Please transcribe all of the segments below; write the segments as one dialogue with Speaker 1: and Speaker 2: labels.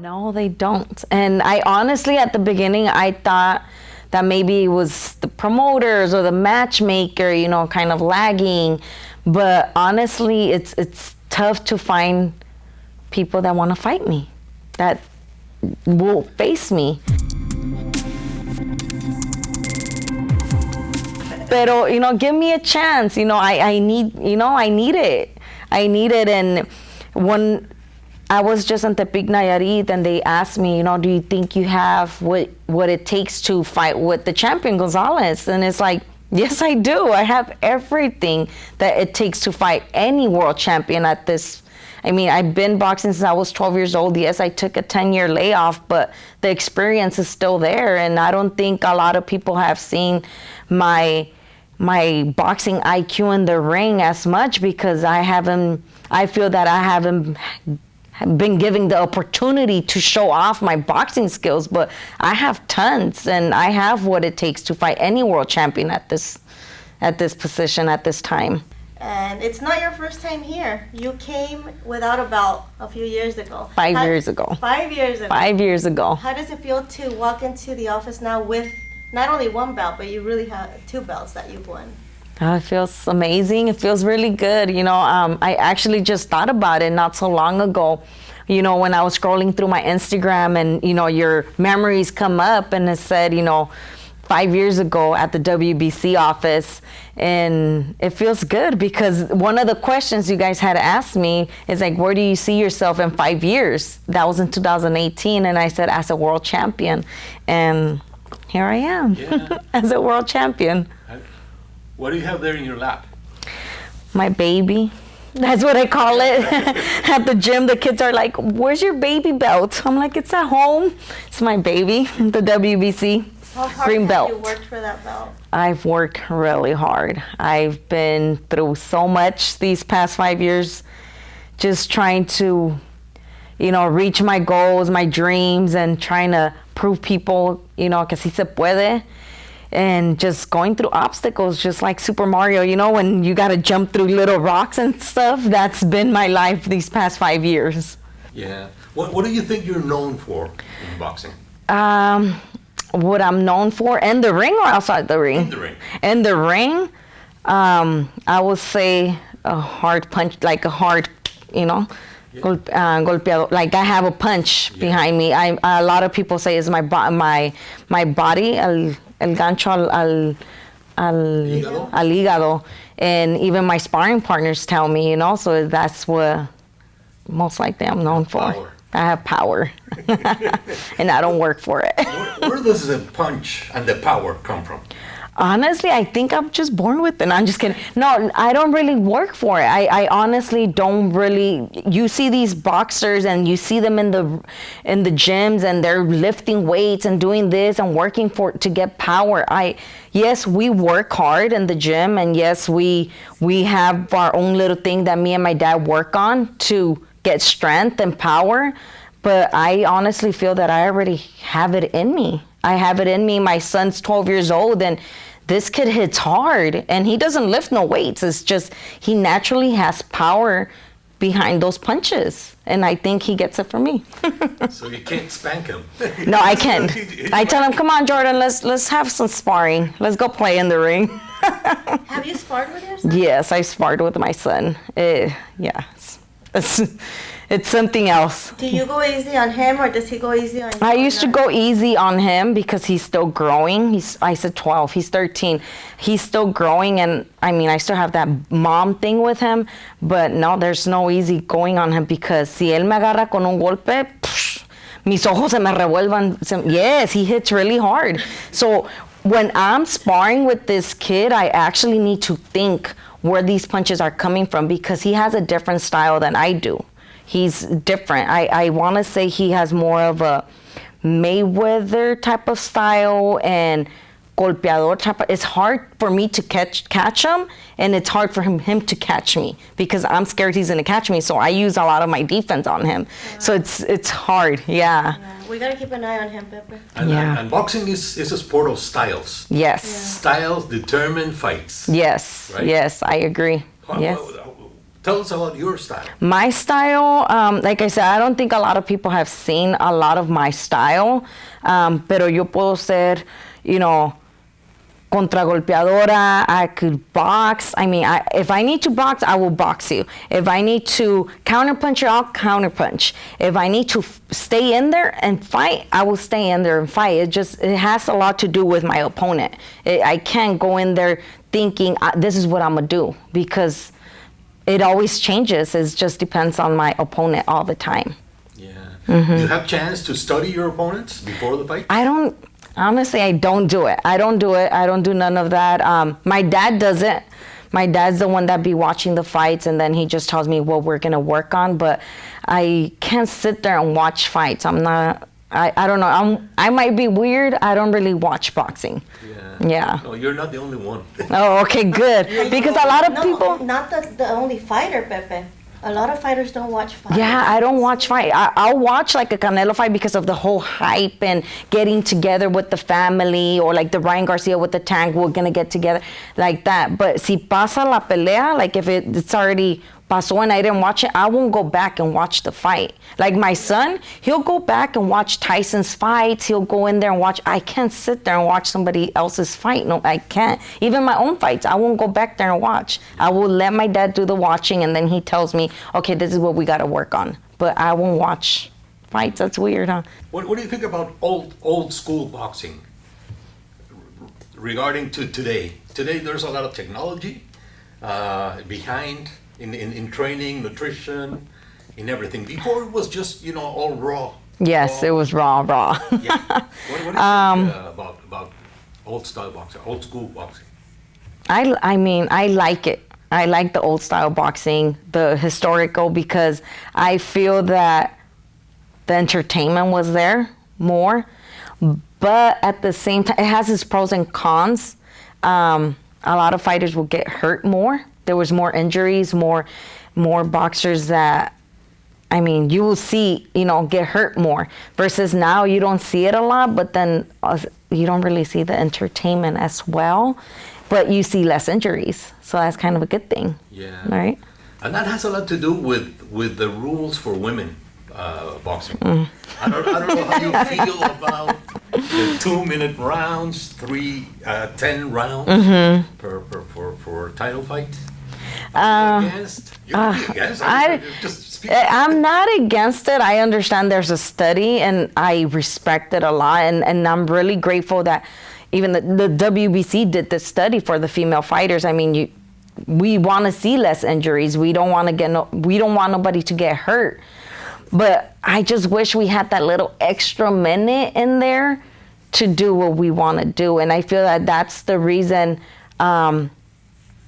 Speaker 1: No, they don't. And I honestly, at the beginning, I thought that maybe it was the promoters or the matchmaker, you know, kind of lagging. But honestly, it's tough to find people that want to fight me, that will face me. Pero, you know, give me a chance. You know, I need it. I need it. And when I was just in Tepic, Nayarit, and they asked me, you know, do you think you have what it takes to fight with the champion, Gonzalez? And it's like, yes, I do. I have everything that it takes to fight any world champion at this. I mean, I've been boxing since I was 12 years old. Yes, I took a 10-year layoff, but the experience is still there. And I don't think a lot of people have seen my boxing IQ in the ring as much, because I feel that I haven't been given the opportunity to show off my boxing skills, but I have tons, and I have what it takes to fight any world champion at this position at this time.
Speaker 2: And it's not your first time here. You came without a belt a few years ago.
Speaker 1: 5 years ago.
Speaker 2: 5 years ago.
Speaker 1: 5 years ago.
Speaker 2: How does it feel to walk into the office now with not only one belt, but you really have 2 belts that you've won?
Speaker 1: It feels amazing. It feels really good. You know, I actually just thought about it not so long ago. You know, when I was scrolling through my Instagram, and, you know, your memories come up, and it said, you know, 5 years ago at the WBC office. And it feels good, because one of the questions you guys had asked me is like, where do you see yourself in 5 years? That was in 2018. And I said, as a world champion. And here I am, as a world champion.
Speaker 3: What do you have there in your lap?
Speaker 1: My baby. That's what I call it. At the gym, the kids are like, where's your baby belt? I'm like, it's at home. It's my baby, the WBC green belt.
Speaker 2: How hard have you worked for that belt?
Speaker 1: I've worked really hard. I've been through so much these past 5 years, just trying to, you know, reach my goals, my dreams, and trying to prove people, you know, que sí se puede. And just going through obstacles, just like Super Mario, you know, when you got to jump through little rocks and stuff. That's been my life these past 5 years.
Speaker 3: Yeah. What do you think you're known for in boxing?
Speaker 1: What I'm known for in the ring or outside the ring?
Speaker 3: In the ring.
Speaker 1: In the ring, I would say a hard punch, like a hard, you know, golpeado. Like I have a punch behind me. A lot of people say it's my body, el gancho al hígado. And even my sparring partners tell me, you know, so that's what most likely I'm known for.
Speaker 3: Power.
Speaker 1: I have power, and I don't work for it.
Speaker 3: Where does the punch and the power come from?
Speaker 1: Honestly, I think I'm just born with it. No, I'm just kidding. No, I don't really work for it. I honestly don't really. You see these boxers, and you see them in the gyms, and they're lifting weights and doing this and working to get power. Yes, we work hard in the gym, and yes, we have our own little thing that me and my dad work on to get strength and power. But I honestly feel that I already have it in me. I have it in me. My son's 12 years old, and this kid hits hard, and he doesn't lift no weights. It's just he naturally has power behind those punches, and I think he gets it from me.
Speaker 3: So you can't spank him.
Speaker 1: No, I can't. I tell him, come on, Jordan, let's have some sparring. Let's go play in the ring.
Speaker 2: Have you sparred with your son?
Speaker 1: Yes, I sparred with my son. Yeah, it's something else.
Speaker 2: Do you go easy on him, or does he go easy on you?
Speaker 1: I used to go easy on him because he's still growing. I said 12, he's 13. He's still growing, and I mean, I still have that mom thing with him, but no, there's no easy going on him, because si él me agarra con un golpe, mis ojos se me revuelvan. Yes, he hits really hard. So when I'm sparring with this kid, I actually need to think where these punches are coming from, because he has a different style than I do. He's different. I want to say he has more of a Mayweather type of style and golpeador type. It's hard for me to catch him, and it's hard for him to catch me, because I'm scared he's going to catch me. So I use a lot of my defense on him. Yeah. So it's hard. Yeah.
Speaker 2: We got to keep an eye on him, Pepe.
Speaker 3: And boxing is a sport of styles.
Speaker 1: Yes.
Speaker 3: Yeah. Styles determine fights.
Speaker 1: Yes. Right? Yes, I agree. Yes.
Speaker 3: Tell us about your style.
Speaker 1: My style, like I said, I don't think a lot of people have seen a lot of my style, pero yo puedo ser, contragolpeadora. I could box. I mean, if I need to box, I will box you. If I need to counterpunch you, I'll counterpunch. If I need to stay in there and fight, I will stay in there and fight. It has a lot to do with my opponent. I can't go in there thinking this is what I'm gonna do, because it always changes. It just depends on my opponent all the time.
Speaker 3: Yeah. Mm-hmm. Do you have chance to study your opponents before the fight?
Speaker 1: Honestly, I don't do it. I don't do none of that. My dad does it. My dad's the one that be watching the fights, and then he just tells me what we're gonna work on. But I can't sit there and watch fights. I don't know. I might be weird. I don't really watch boxing. Yeah.
Speaker 3: No, you're not the only one.
Speaker 1: Oh, okay, good. Because a lot of people.
Speaker 2: Not the only fighter, Pepe. A lot of fighters don't watch fights.
Speaker 1: Yeah, I don't watch fight. I'll watch like a Canelo fight because of the whole hype and getting together with the family, or like the Ryan Garcia with the Tank, we're gonna get together like that. But si pasa la pelea, like if it's already pasó and I didn't watch it, I won't go back and watch the fight. Like my son, he'll go back and watch Tyson's fights. He'll go in there and watch. I can't sit there and watch somebody else's fight. No, I can't. Even my own fights, I won't go back there and watch. I will let my dad do the watching, and then he tells me, okay, this is what we got to work on. But I won't watch fights. That's weird, huh?
Speaker 3: What do you think about old school boxing regarding to today? Today, there's a lot of technology behind in training, nutrition, in everything. Before it was just all raw.
Speaker 1: Yes, it was raw.
Speaker 3: Yeah. What do you think about old style boxing, old school boxing?
Speaker 1: I mean, I like it. I like the old style boxing, the historical, because I feel that the entertainment was there more. But at the same time, it has its pros and cons. A lot of fighters will get hurt more. There was more injuries, more boxers that, I mean, you will see, get hurt more. Versus now, you don't see it a lot, but then you don't really see the entertainment as well. But you see less injuries, so that's kind of a good thing.
Speaker 3: Yeah.
Speaker 1: Right.
Speaker 3: And that has a lot to do with the rules for women boxing. I don't know how you feel about the 2-minute rounds, 10 rounds for title fights. Against? You can be against.
Speaker 1: I'm not against it. I understand there's a study, and I respect it a lot, and I'm really grateful that even the WBC did this study for the female fighters. I mean, we want to see less injuries. We don't want nobody to get hurt. But I just wish we had that little extra minute in there to do what we want to do. And I feel that that's the reason,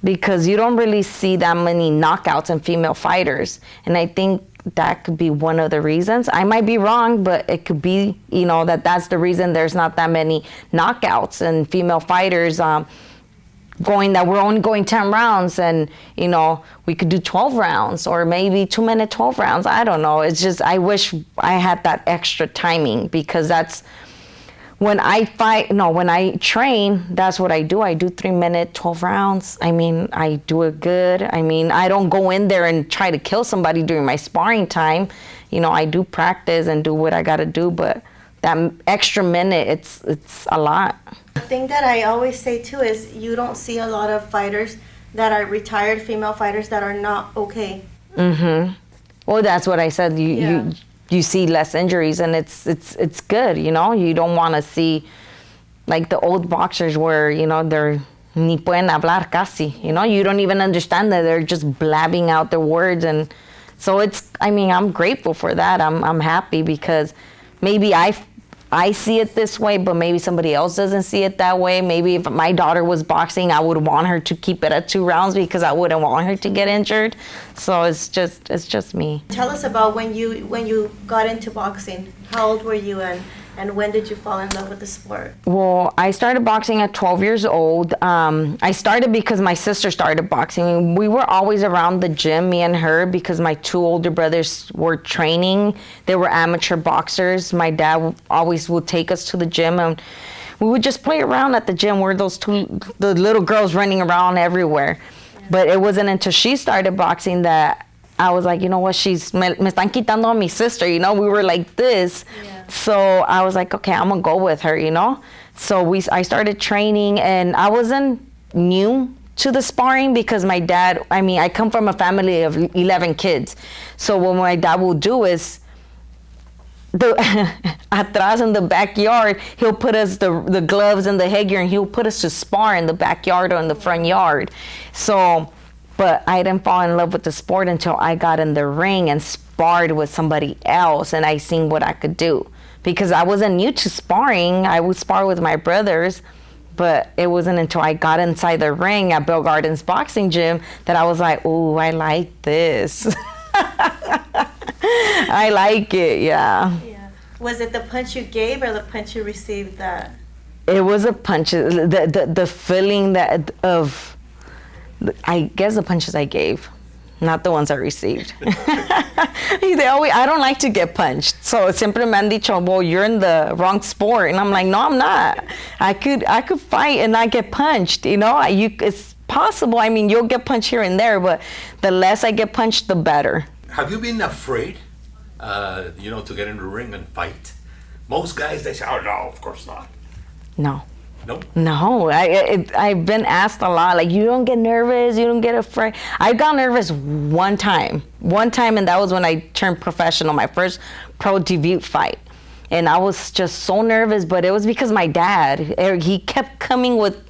Speaker 1: because you don't really see that many knockouts in female fighters. And I think that could be one of the reasons. I might be wrong, but it could be, that's the reason there's not that many knockouts in female fighters. We're only going 10 rounds, and we could do 12 rounds, or maybe 2-minute 12 rounds. I don't know. It's just, I wish I had that extra timing, because that's when I train, that's what I do. I do 3-minute 12 rounds. I mean, I do it good. I mean, I don't go in there and try to kill somebody during my sparring time. I do practice and do what I got to do, but that extra minute, it's a lot.
Speaker 2: The thing that I always say too is you don't see a lot of fighters that are retired female fighters that are not okay.
Speaker 1: Mhm. Well, that's what I said. You see less injuries, and it's good. You don't want to see like the old boxers where they're ni pueden hablar casi. You don't even understand that they're just blabbing out their words, and so I'm grateful for that. I'm happy, because maybe I see it this way, but maybe somebody else doesn't see it that way. Maybe if my daughter was boxing, I would want her to keep it at 2 rounds, because I wouldn't want her to get injured. So it's just me.
Speaker 2: Tell us about when you got into boxing. How old were you, and when did you fall in love with the sport?
Speaker 1: Well, I started boxing at 12 years old. I started because my sister started boxing. We were always around the gym, me and her, because my 2 older brothers were training. They were amateur boxers. My dad always would take us to the gym, and we would just play around at the gym. We're the little girls running around everywhere. But it wasn't until she started boxing that I was like, you know what, me están quitando a mi sister, you know, we were like this.
Speaker 2: Yeah.
Speaker 1: So I was like, okay, I'm gonna go with her, you know. So I started training, and I wasn't new to the sparring because my dad, I come from a family of 11 kids. So what my dad will do is, atrás in the backyard, he'll put us the gloves and the headgear, and he'll put us to spar in the backyard or in the front yard. So, but I didn't fall in love with the sport until I got in the ring and sparred with somebody else, and I seen what I could do. Because I wasn't new to sparring. I would spar with my brothers, but it wasn't until I got inside the ring at Bill Gardens boxing gym that I was like, ooh, I like this. I like it, yeah.
Speaker 2: Yeah. Was it the punch you gave or the punch you received that?
Speaker 1: It was a punch. The feeling I guess the punches I gave, not the ones I received. I don't like to get punched. So siempre me han dicho, well, you're in the wrong sport. And I'm like, no, I'm not. I could fight and not get punched. You know, it's possible. I mean, you'll get punched here and there, but the less I get punched, the better.
Speaker 3: Have you been afraid, to get in the ring and fight? Most guys, they say, oh, no, of course not.
Speaker 1: No.
Speaker 3: Nope.
Speaker 1: No, I've been asked a lot, like, you don't get nervous, you don't get afraid. I got nervous one time, and that was when I turned professional, my first pro debut fight. And I was just so nervous, but it was because my dad, he kept coming with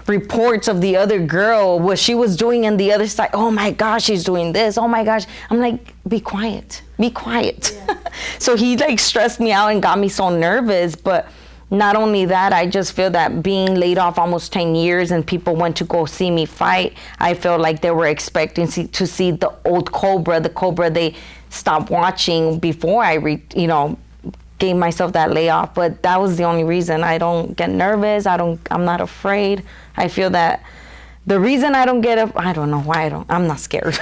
Speaker 1: reports of the other girl, what she was doing on the other side. Oh my gosh, she's doing this. Oh my gosh. I'm like, be quiet. Yeah. So he like stressed me out and got me so nervous. But not only that, I just feel that being laid off almost 10 years and people went to go see me fight, I felt like they were expecting to see the old Cobra, the Cobra they stopped watching before I gave myself that layoff. But that was the only reason. I don't get nervous. I'm not afraid. I feel that the reason I don't get up, I don't know why I'm not scared.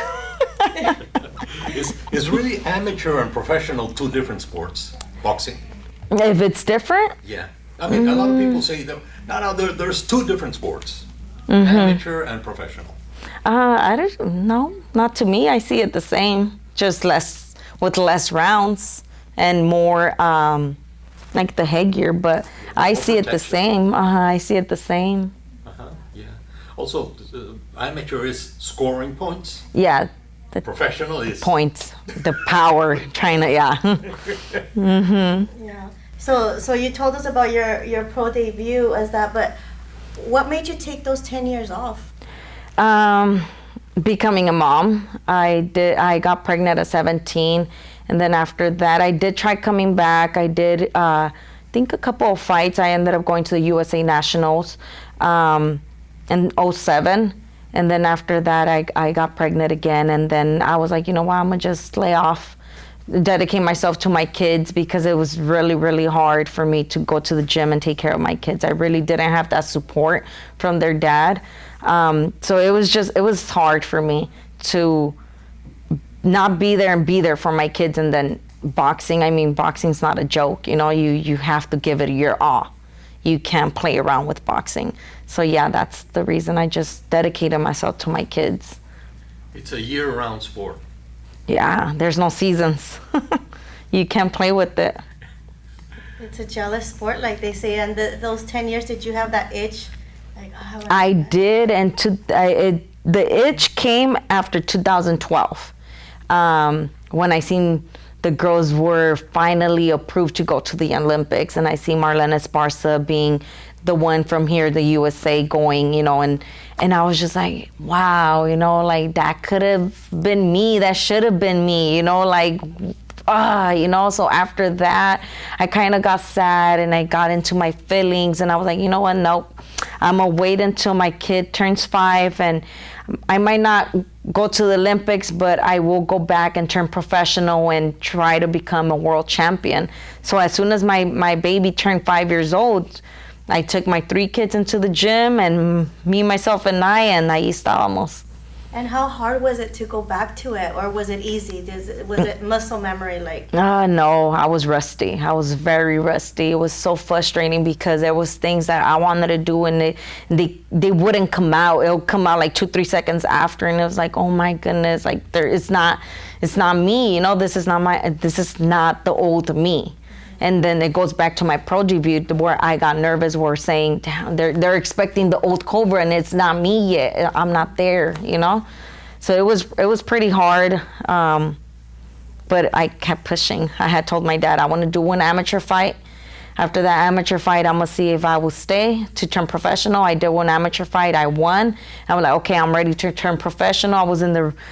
Speaker 3: Is really amateur and professional two different sports, boxing?
Speaker 1: If it's different?
Speaker 3: Yeah. I mean, a lot of people say that, there's two different sports, amateur and professional.
Speaker 1: I don't know, not to me. I see it the same, just with less rounds and more like the headgear, but I see it the same. I see it the same.
Speaker 3: Yeah. Also, amateur is scoring points.
Speaker 1: Yeah.
Speaker 3: The professional is
Speaker 1: points, the power, trying to, yeah.
Speaker 2: Yeah. So you told us about your pro debut as that, but what made you take those 10 years off?
Speaker 1: Becoming a mom. I got pregnant at 17, and then after that, I did try coming back. I did, think a couple of fights. I ended up going to the USA Nationals in 2007. And then after that, I got pregnant again. And then I was like, you know what, I'm going to just lay off, dedicate myself to my kids, because it was really, really hard for me to go to the gym and take care of my kids. I really didn't have that support from their dad. So it was hard for me to not be there and be there for my kids. And then boxing, boxing's not a joke. You have to give it your all. You can't play around with boxing. So yeah, that's the reason I just dedicated myself to my kids.
Speaker 3: It's a year-round sport.
Speaker 1: Yeah, there's no seasons. You can't play with it.
Speaker 2: It's a jealous sport, like they say. And those 10 years, did you have that itch? Like, oh,
Speaker 1: I did, and the itch came after 2012, when I seen the girls were finally approved to go to the Olympics, and I see Marlene Esparza being the one from here, the USA, going, and I was just like, wow, like that could have been me, that should have been me, so after that, I kind of got sad and I got into my feelings, and I was like, you know what, nope, I'm gonna wait until my kid turns 5, and I might not go to the Olympics, but I will go back and turn professional and try to become a world champion. So as soon as my baby turned 5 years old, I took my 3 kids into the gym, and me, myself, and I, ahí estábamos.
Speaker 2: And how hard was it to go back to it, or was it easy? Was it muscle memory like?
Speaker 1: No, I was rusty. I was very rusty. It was so frustrating because there was things that I wanted to do and they wouldn't come out. It'll come out like 2-3 seconds after, and it was like, oh my goodness, like it's not me, you know, this is not the old me. And then it goes back to my pro debut where I got nervous. We're saying, damn, they're expecting the old Cobra and it's not me yet. I'm not there, you know? So it was pretty hard. But I kept pushing. I had told my dad I want to do one amateur fight. After that amateur fight, I'm gonna see if I will stay to turn professional. I did one amateur fight, I won. I was like, okay, I'm ready to turn professional. I was in the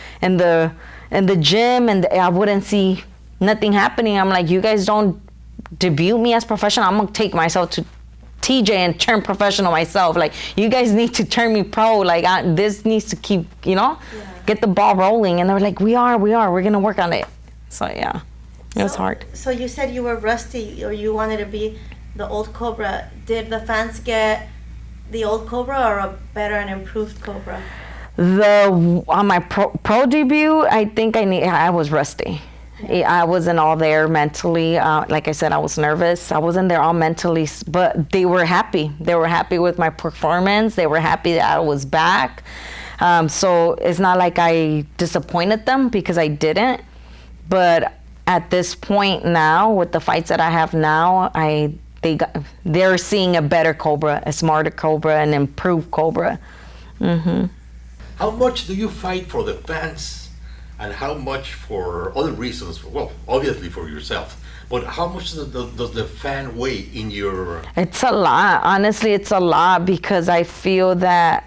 Speaker 1: gym and I wouldn't see nothing happening. I'm like, you guys don't debut me as professional. I'm gonna take myself to TJ and turn professional myself. Like, you guys need to turn me pro. Like, this needs to keep, you know, get the ball rolling. And they were like, we are, we're gonna work on it. So yeah, it was hard.
Speaker 2: So you said you were rusty, or you wanted to be the old Cobra. Did the fans get the old Cobra or a better and improved Cobra?
Speaker 1: On my pro debut, I think I was rusty. I wasn't all there mentally. Like I said, I was nervous. I wasn't there all mentally, but they were happy. They were happy with my performance. They were happy that I was back. So it's not like I disappointed them, because I didn't. But at this point now, with the fights that I have now, they're seeing a better Cobra, a smarter Cobra, an improved Cobra. Mm-hmm.
Speaker 3: How much do you fight for the fans? And how much for other reasons? Well, obviously for yourself, but how much does the fan weigh in your?
Speaker 1: It's a lot. Honestly, it's a lot, because I feel that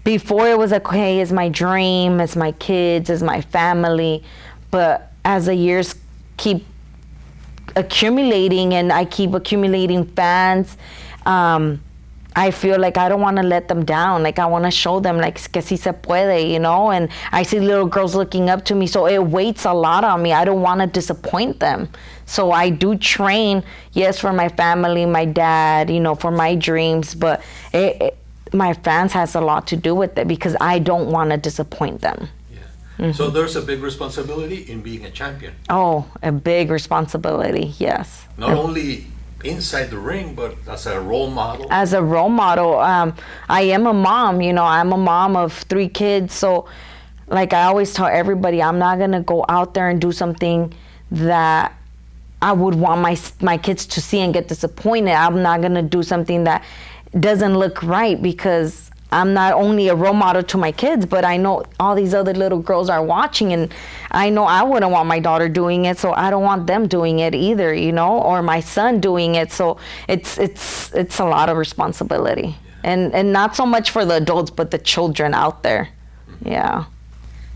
Speaker 1: before it was like, hey, it's my dream, it's my kids, it's my family. But as the years keep accumulating and I keep accumulating fans, I feel like I don't want to let them down. Like, I want to show them, like, que si se puede, you know? And I see little girls looking up to me, so it weighs a lot on me. I don't want to disappoint them. So I do train, yes, for my family, my dad, you know, for my dreams, but my fans has a lot to do with it, because I don't want to disappoint them.
Speaker 3: Yeah. Mm-hmm. So there's a big responsibility in being a champion.
Speaker 1: Oh, a big responsibility, yes.
Speaker 3: Not only inside the ring, but as a role model?
Speaker 1: As a role model, I am a mom, you know, I'm a mom of 3 kids. So like I always tell everybody, I'm not going to go out there and do something that I would want my kids to see and get disappointed. I'm not going to do something that doesn't look right, because I'm not only a role model to my kids, but I know all these other little girls are watching, and I know I wouldn't want my daughter doing it, so I don't want them doing it either, you know, or my son doing it. So it's a lot of responsibility, and not so much for the adults, but the children out there. Yeah.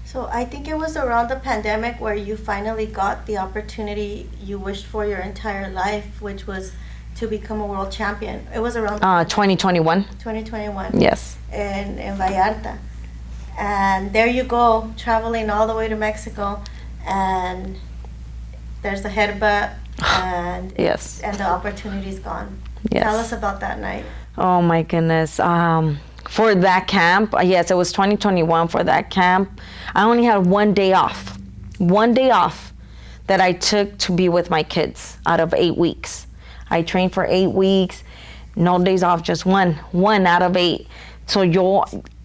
Speaker 2: So I think it was around the pandemic where you finally got the opportunity you wished for your entire life, which was to become a world champion. It was around
Speaker 1: 2021.
Speaker 2: 2021.
Speaker 1: Yes.
Speaker 2: In Vallarta. And there you go, traveling all the way to Mexico, and there's the headbutt, and
Speaker 1: yes,
Speaker 2: and the opportunity's gone.
Speaker 1: Yes.
Speaker 2: Tell us about that night.
Speaker 1: Oh my goodness. For that camp, yes, it was 2021. For that camp, I only had one day off that I took to be with my kids out of 8 weeks. I trained for 8 weeks, no days off, just one out of 8. So yo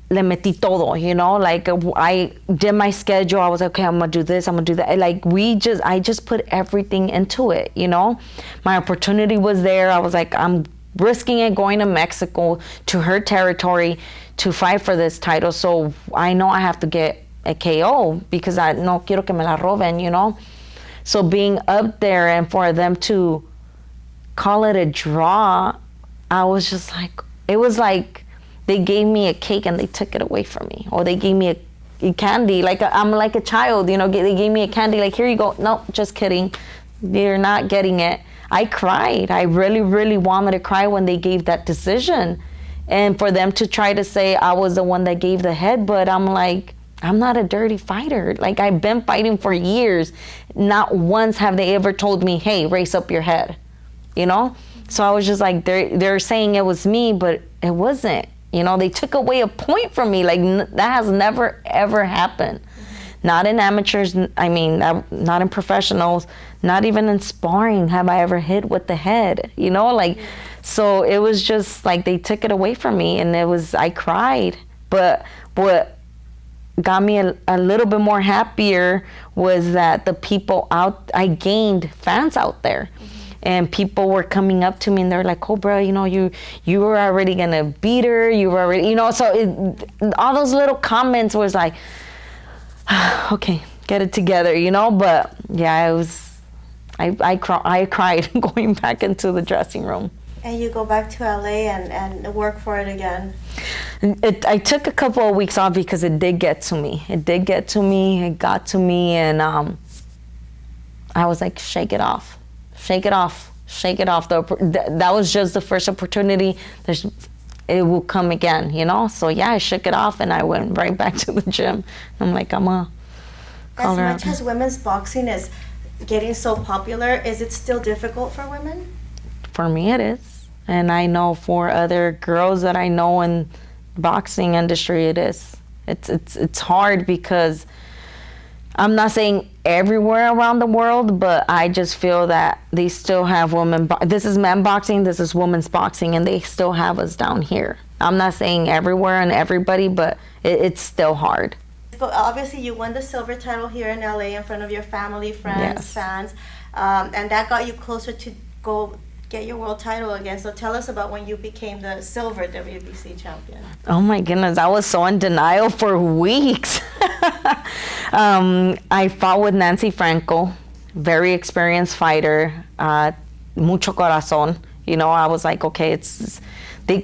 Speaker 1: le metí todo, you know, like I did my schedule. I was like, okay, I'm gonna do this, I'm gonna do that. Like I just put everything into it, you know. My opportunity was there. I was like, I'm risking it, going to Mexico, to her territory, to fight for this title. So I know I have to get a KO, because I no quiero que me la roben, you know. So being up there and for them to call it a draw, I was just like, it was like they gave me a cake and they took it away from me, or they gave me a candy, like I'm like a child, you know. They gave me a candy, like, here you go. No, just kidding, you're not getting it. I cried. I really, really wanted to cry when they gave that decision, and for them to try to say I was the one that gave the headbutt, I'm like, I'm not a dirty fighter. Like, I've been fighting for years. Not once have they ever told me, hey, raise up your head. You know? So I was just like, they're saying it was me, but it wasn't. You know, they took away a point from me. Like, that has never, ever happened. Not in amateurs, not in professionals, not even in sparring have I ever hit with the head, you know, like, so it was just like they took it away from me, and I cried. But what got me a little bit more happier was that I gained fans out there. And people were coming up to me and they're like, Cobra, you know, you were already gonna beat her, you were already, you know, so all those little comments was like, okay, get it together, you know. But yeah, I cried going back into the dressing room.
Speaker 2: And you go back to LA and work for it again.
Speaker 1: I took a couple of weeks off because it did get to me. It got to me, and I was like, shake it off. That was just the first opportunity. It will come again, you know? So yeah, I shook it off and I went right back to the gym. I'm like, I'm a
Speaker 2: As much as women's boxing is getting so popular, is it still difficult for women?
Speaker 1: For me, it is. And I know for other girls that I know in boxing industry, it is. It's hard because I'm not saying everywhere around the world, but I just feel that they still have women. This is men boxing, this is women's boxing, and they still have us down here. I'm not saying everywhere and everybody, but it's still hard.
Speaker 2: But obviously, you won the silver title here in LA in front of your family, friends,
Speaker 1: Yes.
Speaker 2: fans, and that got you closer to go get your world title again. So tell us about when you became the silver WBC champion.
Speaker 1: Oh my goodness, I was so in denial for weeks. I fought with Nancy Franco, very experienced fighter, mucho corazón. You know, I was like, okay, they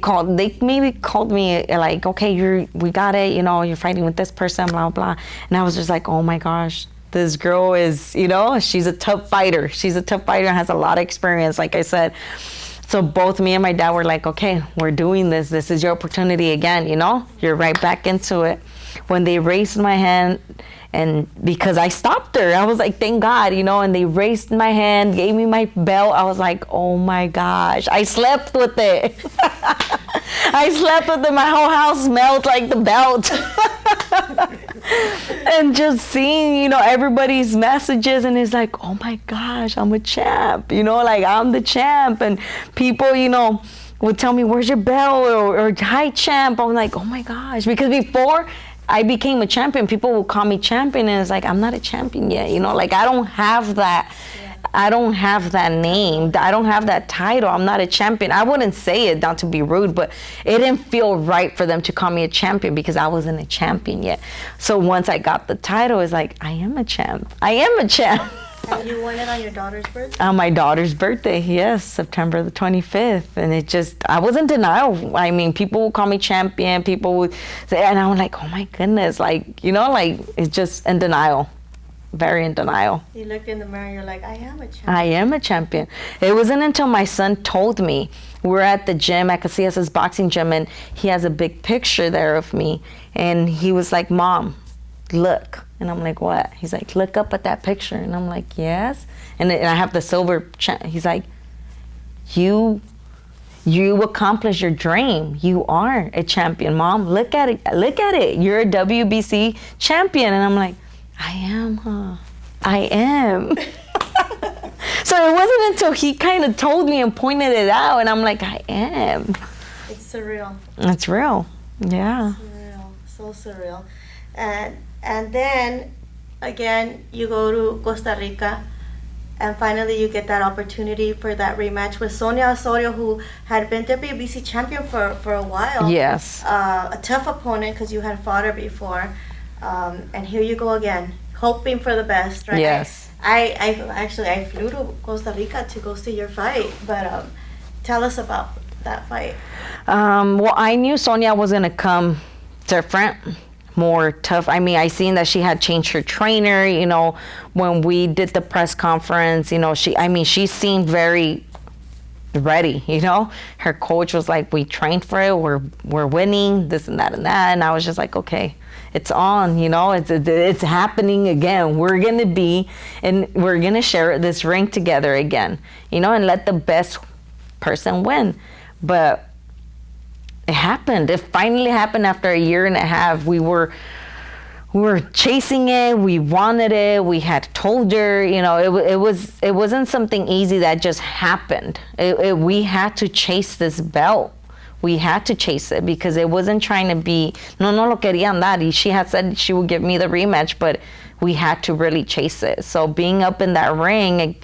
Speaker 1: maybe called me like, okay, we got it, you know, you're fighting with this person, blah, blah. And I was just like, oh my gosh, this girl is, you know, she's a tough fighter. She's a tough fighter and has a lot of experience, like I said. So both me and my dad were like, okay, we're doing this. This is your opportunity again, you know? You're right back into it. When they raised my hand, and because I stopped her, I was like, thank God, you know, and they raised my hand, gave me my belt. I was like, oh my gosh, I slept with it. I slept with it. My whole house smelled like the belt. And just seeing, you know, everybody's messages, and it's like, oh my gosh, I'm a champ, you know, like I'm the champ. And people, you know, would tell me, where's your belt, or hi champ. I'm like, oh my gosh, because before I became a champion, people will call me champion, and it's like, I'm not a champion yet, you know, like I don't have that. I don't have that name. I don't have that title. I'm not a champion. I wouldn't say it, not to be rude, but it didn't feel right for them to call me a champion because I wasn't a champion yet. So once I got the title, it's like, I am a champ. I am a champ.
Speaker 2: And you won it on your daughter's birthday?
Speaker 1: On my daughter's birthday, yes, September the 25th. And I was in denial. I mean, people would call me champion. People would say, and I'm like, oh my goodness. Like, you know, like, it's just in denial. Very in denial.
Speaker 2: You looked in the mirror and you're like, I am a champion.
Speaker 1: I am a champion. It wasn't until my son told me. We're at the gym at Casillas' boxing gym, and he has a big picture there of me. And he was like, Mom, look. And I'm like, what? He's like, look up at that picture. And I'm like, yes. And I have the silver. He's like, you accomplished your dream. You are a champion, Mom. Look at it. Look at it. You're a WBC champion. And I'm like, I am, huh? I am. So it wasn't until he kind of told me and pointed it out, and I'm like, I am.
Speaker 2: It's surreal.
Speaker 1: It's real. Yeah.
Speaker 2: Surreal. So surreal. And then, again, you go to Costa Rica, and finally you get that opportunity for that rematch with Sonia Osorio, who had been WBC champion for a while.
Speaker 1: Yes.
Speaker 2: A tough opponent because you had fought her before. And here you go again, hoping for the best, right?
Speaker 1: Yes.
Speaker 2: I flew to Costa Rica to go see your fight, but tell us about that fight.
Speaker 1: Well, I knew Sonia was gonna come different, more tough. I mean, I seen that she had changed her trainer. You know, when we did the press conference, you know, she seemed very ready. You know, her coach was like, "We trained for it. We're winning this and that and that." And I was just like, "Okay, it's on." You know, it's happening again. We're gonna share this ring together again. You know, and let the best person win. But it happened. It finally happened after a year and a half. We were chasing it. We wanted it. We had told her, you know, it wasn't something easy that just happened. We had to chase this belt. We had to chase it because it wasn't trying to be, no lo querían dar. She had said she would give me the rematch, but we had to really chase it. So being up in that ring,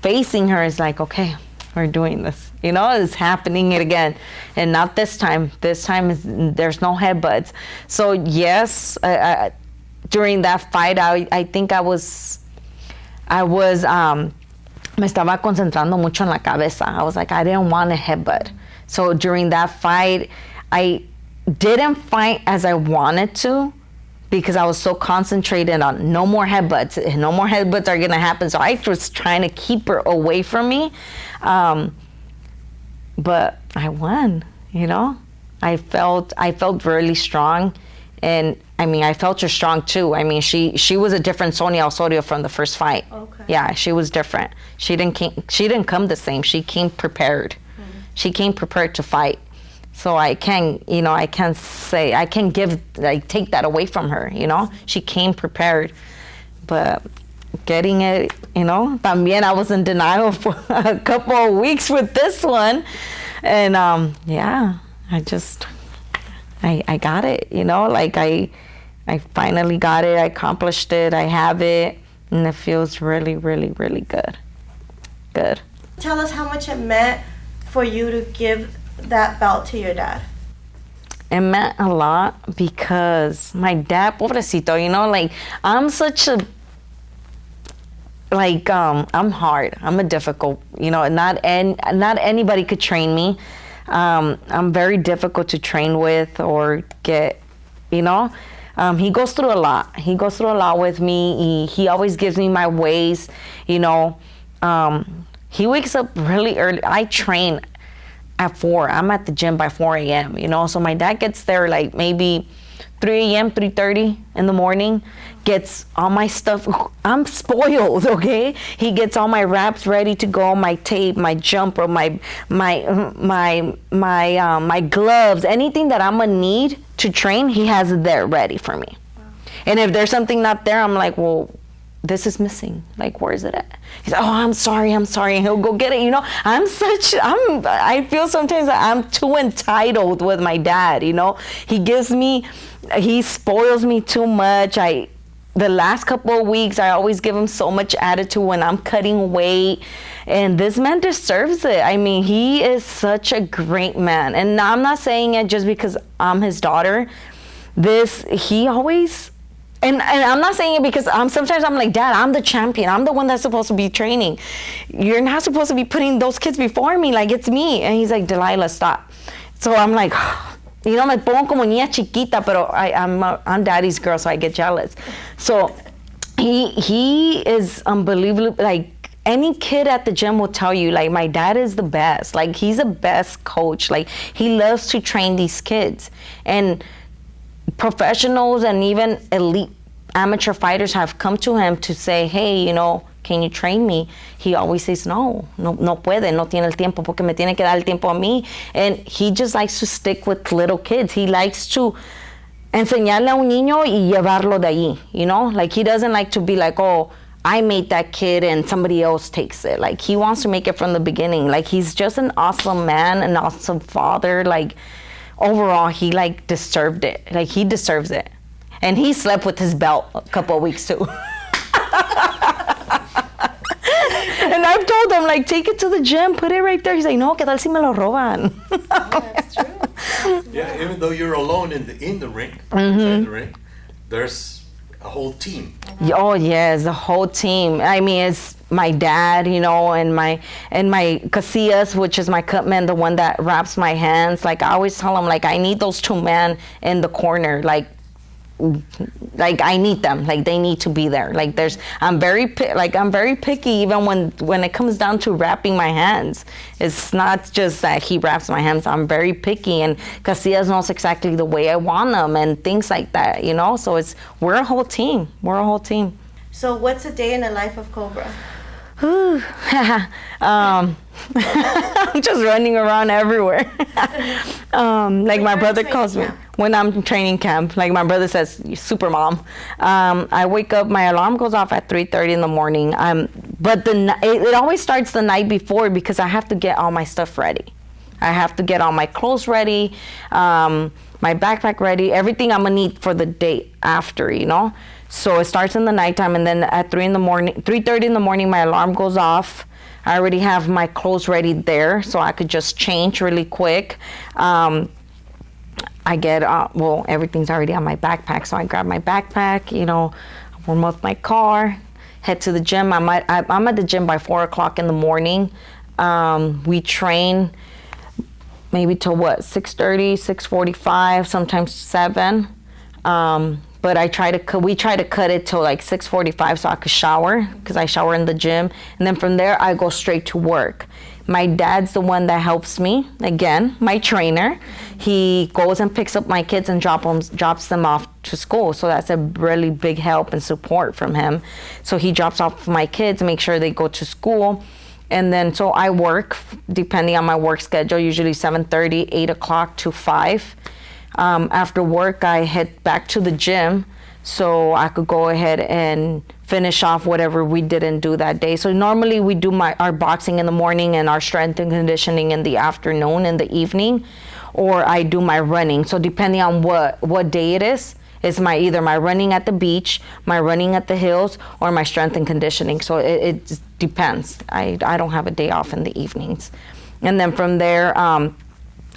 Speaker 1: facing her is like, okay, we're doing this. You know, it's happening again. And not this time. This time there's no headbutts. So yes, during that fight, I think I was me estaba concentrando mucho en la cabeza. I was like, I didn't want a headbutt. So during that fight, I didn't fight as I wanted to because I was so concentrated on no more headbutts. No more headbutts are going to happen. So I was trying to keep her away from me. But I won, you know. I felt really strong. And I mean, I felt her strong too. I mean, she was a different Sonia Osorio from the first fight.
Speaker 2: Okay.
Speaker 1: Yeah, she was different. She didn't come the same. She came prepared. She came prepared to fight. So I can take that away from her, you know. She came prepared. But getting it, you know, también I was in denial for a couple of weeks with this one. And yeah, I got it, you know, like I finally got it. I accomplished it. I have it. And it feels really, really, really good. Good.
Speaker 2: Tell us how much it meant for you to give that belt to your dad.
Speaker 1: It meant a lot because my dad, pobrecito, you know, like I'm such a, like I'm hard. I'm a difficult, you know, not anybody could train me. I'm very difficult to train with or get, you know. He goes through a lot. He goes through a lot with me. He always gives me my ways, you know. He wakes up really early. I train at 4. I'm at the gym by 4 a.m., you know. So my dad gets there like maybe 3 a.m., 3:30 in the morning, gets all my stuff. I'm spoiled, okay? He gets all my wraps ready to go, my tape, my jumper, my gloves, anything that I'm gonna need to train, he has it there ready for me. Wow. And if there's something not there, I'm like, well, this is missing. Like, where is it at? He's like, oh, I'm sorry. And he'll go get it. You know, I feel sometimes that I'm too entitled with my dad, you know. He spoils me too much. The last couple of weeks, I always give him so much attitude when I'm cutting weight. And this man deserves it. I mean, he is such a great man. And I'm not saying it just because I'm his daughter. And I'm not saying it because sometimes I'm like, Dad, I'm the champion. I'm the one that's supposed to be training. You're not supposed to be putting those kids before me. Like, it's me. And he's like, Delilah, stop. So I'm like, you know, me pongo como niña chiquita, pero I'm daddy's girl, so I get jealous. So he is unbelievable. Like, any kid at the gym will tell you, like, my dad is the best. Like, he's the best coach. Like, he loves to train these kids. And professionals and even elite amateur fighters have come to him to say, hey, you know, can you train me? He always says, no puede, no tiene el tiempo porque me tiene que dar el tiempo a mí. And he just likes to stick with little kids. He likes to enseñarle a un niño y llevarlo de ahí, you know? Like, he doesn't like to be like, oh, I made that kid and somebody else takes it. Like, he wants to make it from the beginning. Like, he's just an awesome man, an awesome father. Like, overall, he like deserved it. Like, he deserves it. And he slept with his belt a couple of weeks too. And I've told him, like, take it to the gym, put it right there. He's like, no, ¿qué tal si me lo roban?
Speaker 2: That's true.
Speaker 3: Yeah, even though you're alone in the ring, inside the ring, there's a whole team.
Speaker 1: Oh yes, the whole team. I mean, it's my dad, you know, and my Casillas, which is my cut man, the one that wraps my hands. Like, I always tell him, like, I need those 2 men in the corner. Like I need them. Like, they need to be there. Like, I'm very picky even when it comes down to wrapping my hands. It's not just that he wraps my hands. I'm very picky, and Casillas knows exactly the way I want them and things like that, you know. So we're a whole team. So
Speaker 2: what's a day in the life of Cobra?
Speaker 1: I'm just running around everywhere. Like my brother calls me when I'm in training camp. Like my brother says, "You super mom." I wake up, my alarm goes off at 3:30 in the morning. But it always starts the night before because I have to get all my stuff ready. I have to get all my clothes ready, my backpack ready, everything I'm gonna need for the day after, you know. So it starts in the nighttime, and then at 3:30 in the morning, my alarm goes off. I already have my clothes ready there, so I could just change really quick. I get, everything's already on my backpack, so I grab my backpack, you know, warm up my car, head to the gym. I'm at the gym by 4 o'clock in the morning. We train maybe till 6:30, 6:45, sometimes 7. But we try to cut it till like 6:45 so I could shower, because I shower in the gym, and then from there I go straight to work. My dad's the one that helps me, again, my trainer. He goes and picks up my kids and drops them off to school, so that's a really big help and support from him. So he drops off my kids, make sure they go to school, and then so I work depending on my work schedule, usually 7:30, 8 o'clock to 5. After work, I head back to the gym so I could go ahead and finish off whatever we didn't do that day. So normally we do our boxing in the morning and our strength and conditioning in the afternoon, in the evening, or I do my running. So depending on what day it is, it's either my running at the beach, my running at the hills, or my strength and conditioning. So it just depends. I don't have a day off in the evenings. And then from there,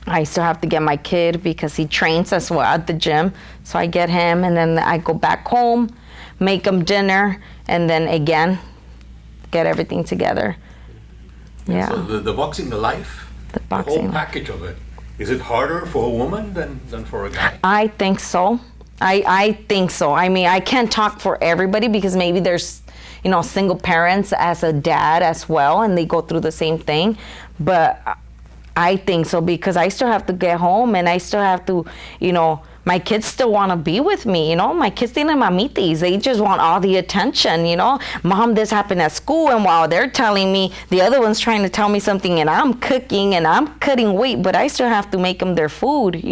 Speaker 1: I still have to get my kid because he trains as well at the gym. So I get him, and then I go back home, make him dinner, and then again, get everything together. Yeah.
Speaker 3: So the boxing life,
Speaker 1: the
Speaker 3: whole package of it, is it harder for a woman than for a guy?
Speaker 1: I think so. I think so. I mean, I can't talk for everybody because maybe there's, single parents as a dad as well, and they go through the same thing. But I think so because I still have to get home, and I still have to, my kids still want to be with me, My kids tienen mamitis. They just want all the attention, Mom, this happened at school, and while they're telling me, the other one's trying to tell me something, and I'm cooking, and I'm cutting weight, but I still have to make them their food,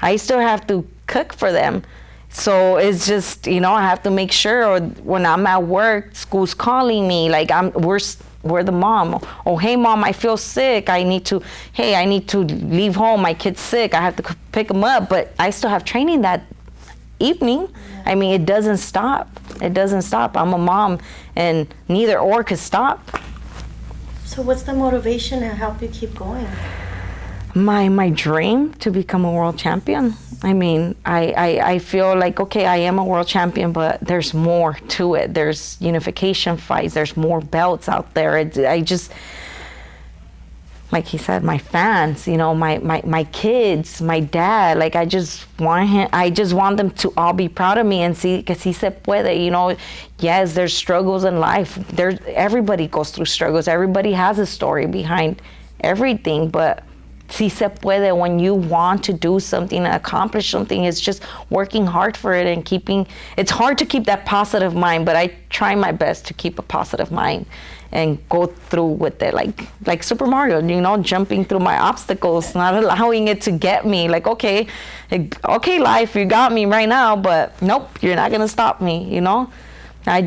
Speaker 1: I still have to cook for them. So it's just, I have to make sure, or when I'm at work, school's calling me, like we're the mom. Oh, hey mom, I feel sick. I need to leave home. My kid's sick. I have to pick him up, but I still have training that evening. Yeah. I mean, it doesn't stop. I'm a mom, and neither or could stop.
Speaker 2: So what's the motivation to help you keep going?
Speaker 1: My dream to become a world champion. I mean, I feel like, okay, I am a world champion, but there's more to it. There's unification fights. There's more belts out there. I just, like he said, my fans, my kids, my dad, like I just want them to all be proud of me and see, que si se puede, yes, there's struggles in life. Everybody goes through struggles. Everybody has a story behind everything, but si se puede, when you want to do something, accomplish something, it's just working hard for it and it's hard to keep that positive mind, but I try my best to keep a positive mind and go through with it, like Super Mario, jumping through my obstacles, not allowing it to get me, like, okay, life, you got me right now, but nope, you're not gonna stop me, I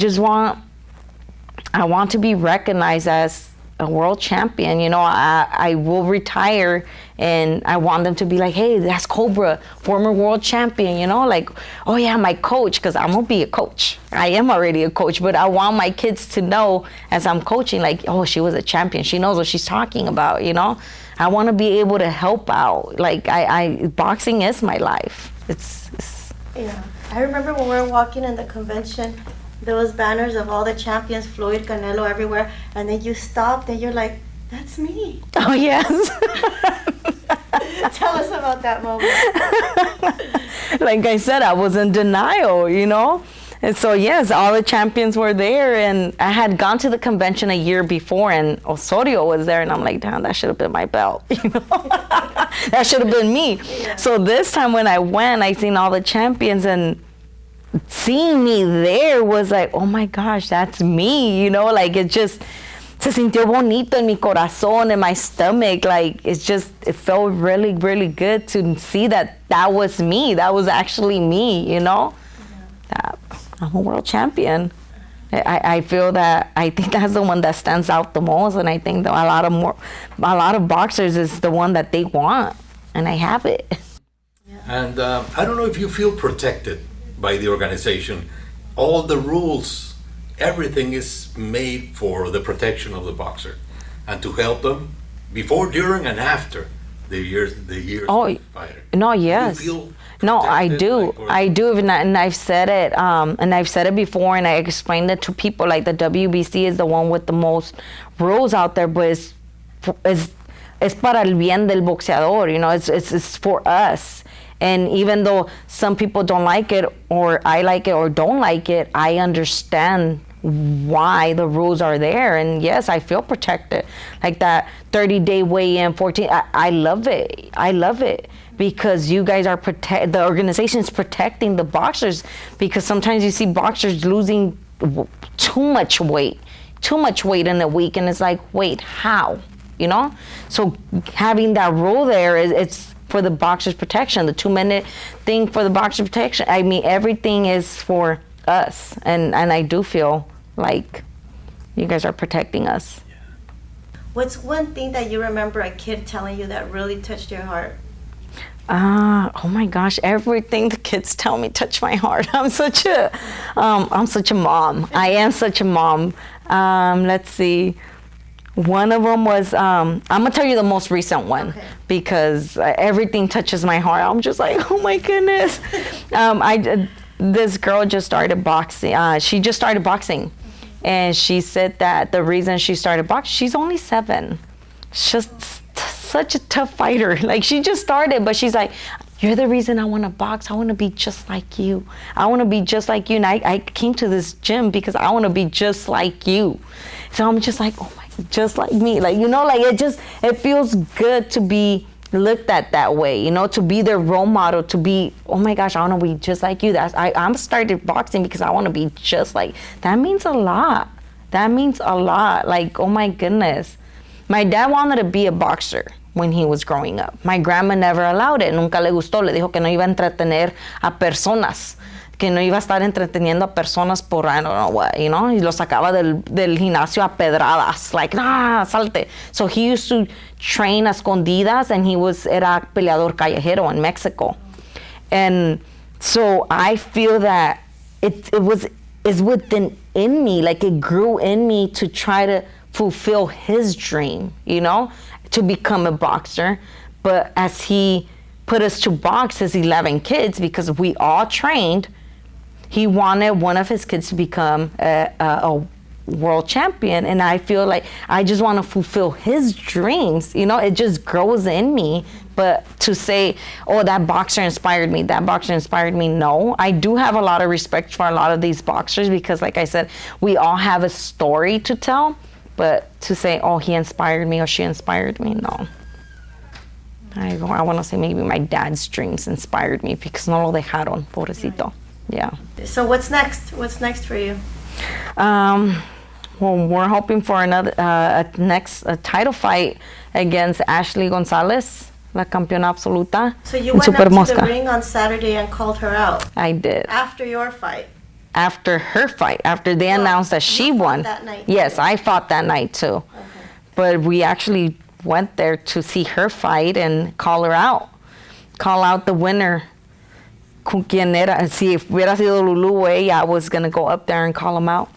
Speaker 1: want to be recognized as a world champion. I will retire, and I want them to be like, hey, that's Cobra, former world champion, like, oh yeah, my coach, because I'm gonna be a coach. I am already a coach, but I want my kids to know as I'm coaching, like, oh, she was a champion, she knows what she's talking about. I want to be able to help out. Like, boxing is my life. It's
Speaker 2: yeah. I remember when we were walking in the convention, there was banners of all the champions, Floyd, Canelo, everywhere, and then you stopped and you're like, that's me.
Speaker 1: Oh, yes.
Speaker 2: Tell us about that moment.
Speaker 1: Like I said, I was in denial, And so, yes, all the champions were there, and I had gone to the convention a year before, and Osorio was there, and I'm like, damn, that should have been my belt, That should have been me. Yeah. So this time when I went, I seen all the champions, and seeing me there was like, oh my gosh, that's me, you know, like it just se sintió bonito en mi corazón, in my stomach, like it felt really, really good to see that was me, that was actually me, you know. That I'm a world champion. I feel that, I think that's the one that stands out the most, and I think that a lot of boxers is the one that they want, and I have it.
Speaker 3: And I don't know if you feel protected by the organization. All the rules, everything is made for the protection of the boxer and to help them before, during, and after the years of fighter.
Speaker 1: No, yes.
Speaker 3: You feel
Speaker 1: No, I
Speaker 3: protected,
Speaker 1: do.
Speaker 3: like, or-
Speaker 1: I do, and I've said it, and I've said it before, and I explained it to people. Like the WBC is the one with the most rules out there, but es para el bien del boxeador. You know, it's for us. And even though some people don't like it, or I like it, or don't like it, I understand why the rules are there. And yes, I feel protected. Like that 30-day weigh-in, 14. I love it. I love it. Because you guys are the organization is protecting the boxers, because sometimes you see boxers losing too much weight in a week, and it's like, wait, how? You know? So having that rule there it's for the boxers' protection, the 2-minute thing for the boxers' protection. I mean, everything is for us, and I do feel like you guys are protecting us.
Speaker 2: What's one thing that you remember a kid telling you that really touched your heart?
Speaker 1: Oh my gosh, everything the kids tell me touch my heart. I'm such a mom. I am such a mom. Let's see. One of them was, I'm gonna tell you the most recent one,
Speaker 2: Okay.
Speaker 1: because everything touches my heart. I'm just like, oh my goodness. This girl just started boxing. She just started boxing, and she said that the reason she started boxing, she's only 7. She's just such a tough fighter. Like, she just started, but she's like, you're the reason I want to box. I want to be just like you. I want to be just like you. And I came to this gym because I want to be just like you. So I'm just like, oh my, just like me. Like, you know, like it feels good to be looked at that way, you know, to be their role model, to be, oh my gosh, I want to be just like you. I'm started boxing because I want to be just like, that means a lot. That means a lot. Like, oh my goodness. My dad wanted to be a boxer when he was growing up. My grandma never allowed it. Nunca le gustó. Le dijo que no iba a entretener a personas. Que no iba a estar entreteniendo a personas por, I don't know what, you know. Y lo sacaba del gimnasio a pedradas. Like, nah, salte. So he used to train a escondidas, and era peleador callejero in Mexico. And so I feel that it's within me. Like, it grew in me to try to fulfill his dream, you know, to become a boxer. But as he put us to box his 11 kids, because we all trained, he wanted one of his kids to become a world champion. And I feel like I just want to fulfill his dreams, you know. It just grows in me. But to say, oh, that boxer inspired me, no. I do have a lot of respect for a lot of these boxers, because like I said, we all have a story to tell. But to say, oh, he inspired me or she inspired me, no. I want to say maybe my dad's dreams inspired me, because no lo dejaron, pobrecito. Yeah.
Speaker 2: So what's next? What's next for you?
Speaker 1: Well, we're hoping for another next title fight against Ashley Gonzalez, la campeona absoluta.
Speaker 2: So you went up to the ring on Saturday and called her out.
Speaker 1: I did.
Speaker 2: After your fight.
Speaker 1: After her fight, after they announced that she won.
Speaker 2: That night.
Speaker 1: Yes, I fought that night too.
Speaker 2: Okay.
Speaker 1: But we actually went there to see her fight and call her out. Call out the winner. Con quien era. Si hubiera sido Lulu o ella, I was going to go up there and call him out.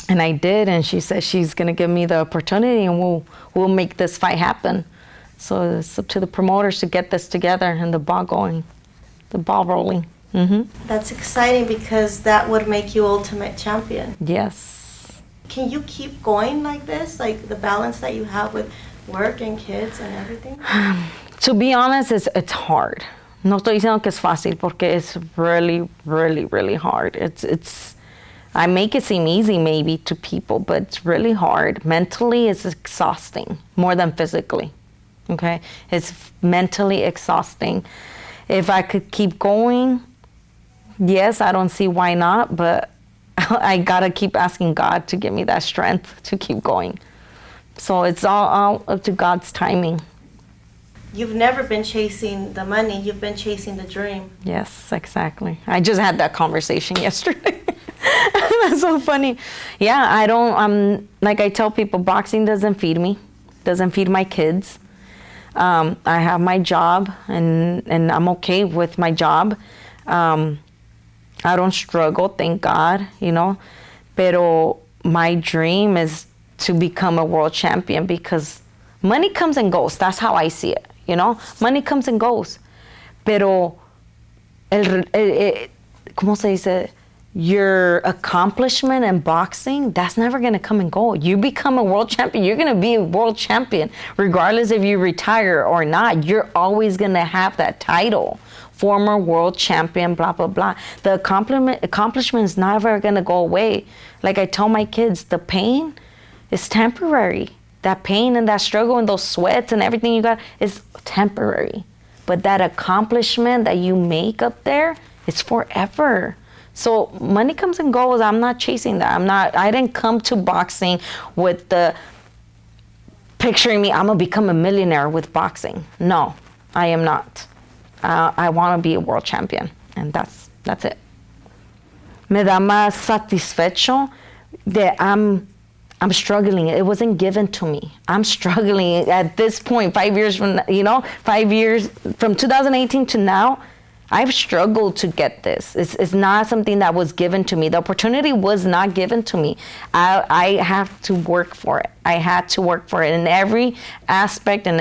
Speaker 1: And I did, and she said she's going to give me the opportunity, and we'll make this fight happen. So it's up to the promoters to get this together and the ball going, the ball rolling. Mm-hmm.
Speaker 2: That's exciting, because that would make you ultimate champion.
Speaker 1: Yes.
Speaker 2: Can you keep going like this? Like the balance that you have with work and kids and everything?
Speaker 1: To be honest, it's hard. No estoy diciendo que es fácil, porque it's really, really, really hard. I make it seem easy maybe to people, but it's really hard. Mentally, it's exhausting more than physically. Okay? It's mentally exhausting. If I could keep going, yes, I don't see why not, but I gotta keep asking God to give me that strength to keep going. So it's all up to God's timing.
Speaker 2: You've never been chasing the money, you've been chasing the dream.
Speaker 1: Yes, exactly. I just had that conversation yesterday. That's so funny. Yeah, I don't, like I tell people, boxing doesn't feed me, doesn't feed my kids. I have my job and I'm okay with my job. I don't struggle, thank God, you know. Pero my dream is to become a world champion because money comes and goes. That's how I see it, you know. Money comes and goes. Pero, ¿cómo se dice? Your accomplishment in boxing, that's never going to come and go. You become a world champion, you're going to be a world champion. Regardless if you retire or not, you're always going to have that title. Former world champion, blah, blah, blah. The accomplishment is never going to go away. Like I tell my kids, the pain is temporary. That pain and that struggle and those sweats and everything you got is temporary. But that accomplishment that you make up there is forever. So money comes and goes. I'm not chasing that. I didn't come to boxing with the picturing me, I'm gonna become a millionaire with boxing. No, I am not. I want to be a world champion, and that's it. Me da más satisfecho that I'm struggling. It wasn't given to me. I'm struggling at this point, 5 years from, 5 years from 2018 to now. I've struggled to get this. It's not something that was given to me. The opportunity was not given to me. I have to work for it. I had to work for it in every aspect and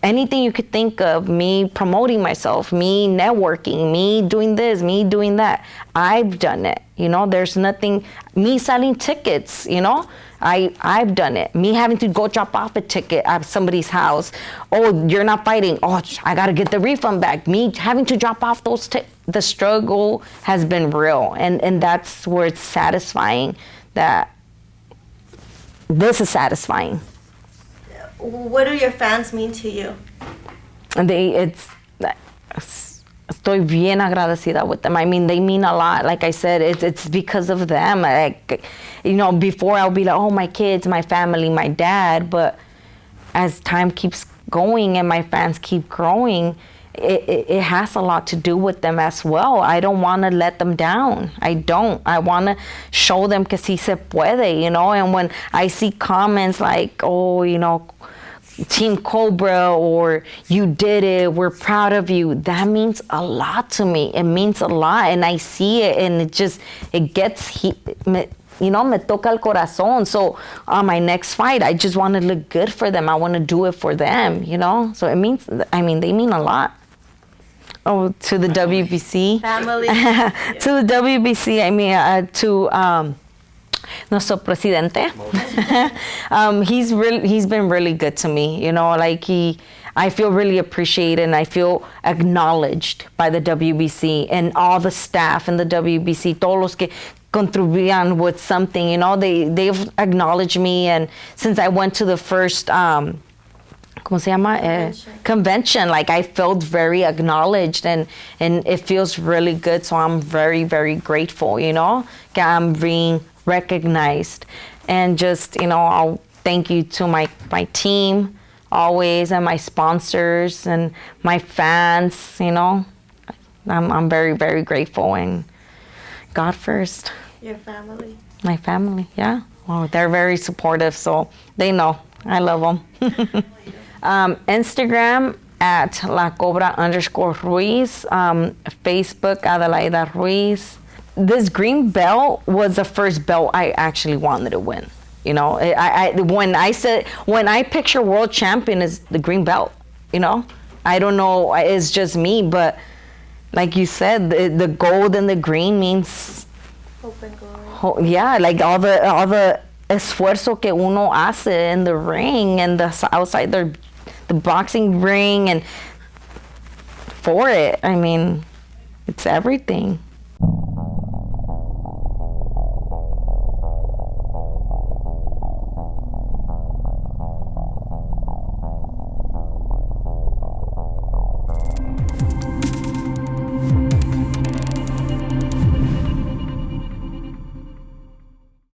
Speaker 1: anything you could think of, me promoting myself, me networking, me doing this, me doing that. I've done it. There's nothing, me selling tickets, I've done it. Me having to go drop off a ticket at somebody's house. Oh, you're not fighting. Oh, I got to get the refund back. Me having to drop off those the struggle has been real. And that's where it's satisfying that this is satisfying.
Speaker 2: What do your fans mean to you?
Speaker 1: Estoy bien agradecida with them. I mean, they mean a lot. Like I said, it's because of them. Before I'll be like, oh, my kids, my family, my dad. But as time keeps going and my fans keep growing, it has a lot to do with them as well. I don't want to let them down. I don't. I want to show them que sí se puede, And when I see comments like, oh, Team Cobra, or you did it, we're proud of you, that means a lot to me. It means a lot, and I see it, and it gets me toca el corazón. So on my next fight, I just want to look good for them. I want to do it for them, So it means, they mean a lot. Oh, to the WBC.
Speaker 2: Family.
Speaker 1: To the WBC, to nuestro presidente. He's been really good to me, I feel really appreciated and I feel acknowledged by the WBC and all the staff in the WBC, todos los que contribuyan with something, they've acknowledged me. And since I went to the first ¿cómo se llama? Convention, I felt very acknowledged and it feels really good. So I'm very, very grateful, that I'm being recognized. And just, I'll thank you to my team always, and my sponsors and my fans, I'm very, very grateful, and God first.
Speaker 2: Your family.
Speaker 1: My family, yeah. Well, they're very supportive, so they know I love them. Instagram at La Cobra _Ruiz, Facebook Adelaida Ruiz. This green belt was the first belt I actually wanted to win. When I picture world champion is the green belt, I don't know, it's just me, but like you said, the gold and the green means
Speaker 2: hope and glory.
Speaker 1: Yeah, all the esfuerzo que uno hace in the ring and the outside the boxing ring and for it. It's everything.